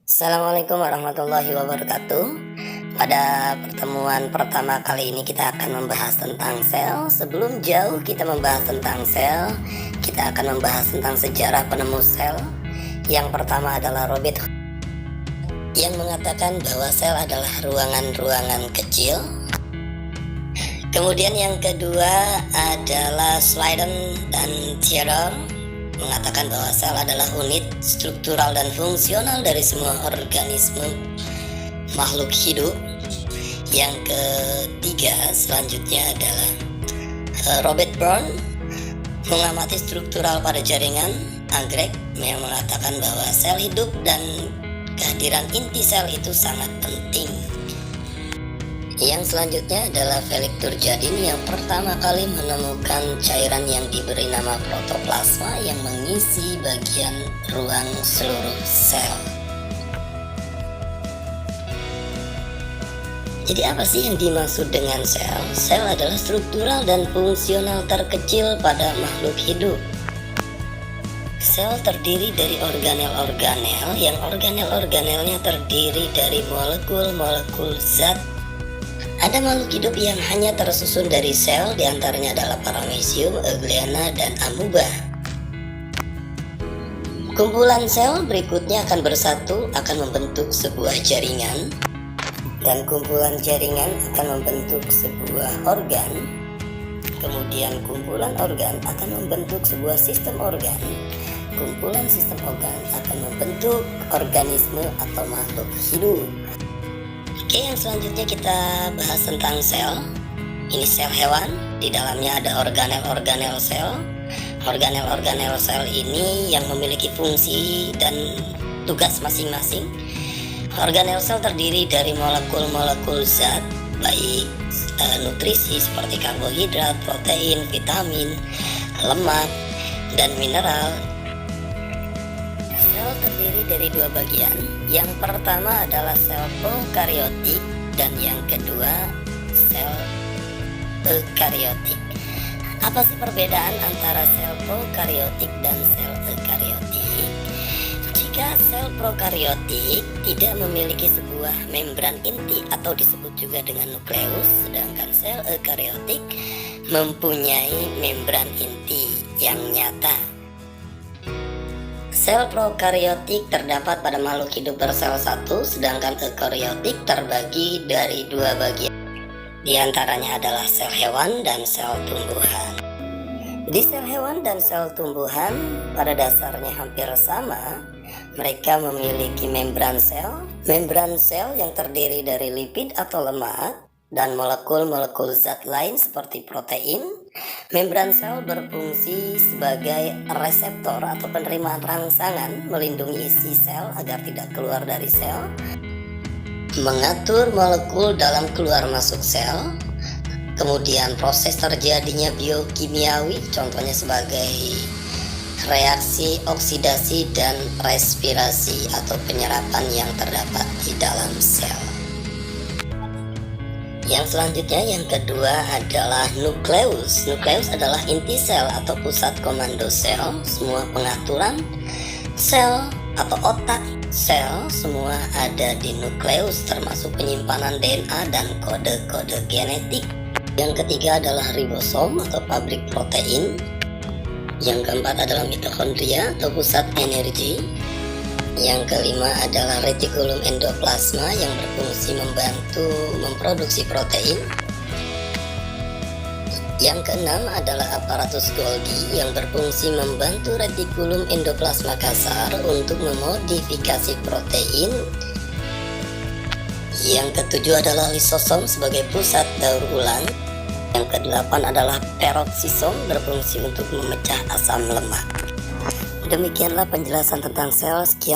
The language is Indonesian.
Assalamualaikum warahmatullahi wabarakatuh. Pada pertemuan pertama kali ini kita akan membahas tentang sel. Sebelum jauh kita membahas tentang sel, kita akan membahas tentang sejarah penemu sel. Yang pertama adalah Robert Hooke yang mengatakan bahwa sel adalah ruangan-ruangan kecil. Kemudian yang kedua adalah Sladen dan Theodore mengatakan bahwa sel adalah unit struktural dan fungsional dari semua organisme makhluk hidup. Yang ketiga selanjutnya adalah Robert Brown mengamati struktural pada jaringan anggrek yang mengatakan bahwa sel hidup dan kehadiran inti sel itu sangat penting. Yang selanjutnya adalah Felix Turjadin yang pertama kali menemukan cairan yang diberi nama protoplasma yang mengisi bagian ruang seluruh sel. Jadi apa sih yang dimaksud dengan sel? Sel adalah struktural dan fungsional terkecil pada makhluk hidup. Sel terdiri dari organel-organel yang organel-organelnya terdiri dari molekul-molekul zat. Ada makhluk hidup yang hanya tersusun dari sel, diantaranya adalah Paramecium, Euglena, dan Amoeba. Kumpulan sel berikutnya akan bersatu, akan membentuk sebuah jaringan, dan kumpulan jaringan akan membentuk sebuah organ. Kemudian kumpulan organ akan membentuk sebuah sistem organ. Kumpulan sistem organ akan membentuk organisme atau makhluk hidup. Oke, yang selanjutnya kita bahas tentang sel. Ini sel hewan, di dalamnya ada organel-organel sel. Organel-organel sel ini yang memiliki fungsi dan tugas masing-masing. Organel sel terdiri dari molekul-molekul zat, baik nutrisi seperti karbohidrat, protein, vitamin, lemak, dan mineral. Sel terdiri dari dua bagian. Yang pertama adalah sel prokariotik dan yang kedua sel eukariotik. Apa sih perbedaan antara sel prokariotik dan sel eukariotik? Jika sel prokariotik tidak memiliki sebuah membran inti atau disebut juga dengan nukleus, sedangkan sel eukariotik mempunyai membran inti yang nyata. Sel prokariotik terdapat pada makhluk hidup bersel satu, sedangkan eukariotik terbagi dari dua bagian. Di antaranya adalah sel hewan dan sel tumbuhan. Di sel hewan dan sel tumbuhan pada dasarnya hampir sama. Mereka memiliki membran sel. Membran sel yang terdiri dari lipid atau lemak dan molekul-molekul zat lain seperti protein. Membran sel berfungsi sebagai reseptor atau penerimaan rangsangan, melindungi isi sel agar tidak keluar dari sel, mengatur molekul dalam keluar masuk sel, kemudian proses terjadinya biokimiawi, contohnya sebagai reaksi oksidasi dan respirasi atau penyerapan yang terdapat di dalam sel. Yang selanjutnya yang kedua adalah nukleus. Nukleus adalah inti sel atau pusat komando sel. Semua pengaturan sel atau otak sel semua ada di nukleus, termasuk penyimpanan DNA dan kode-kode genetik. Yang ketiga adalah ribosom atau pabrik protein. Yang keempat adalah mitokondria atau pusat energi. Yang kelima adalah retikulum endoplasma yang berfungsi membantu memproduksi protein. Yang keenam adalah aparatus Golgi yang berfungsi membantu retikulum endoplasma kasar untuk memodifikasi protein. Yang ketujuh adalah lisosom sebagai pusat daur ulang. Yang kedelapan adalah peroksisom berfungsi untuk memecah asam lemak. Demikianlah penjelasan tentang sel. Sekian.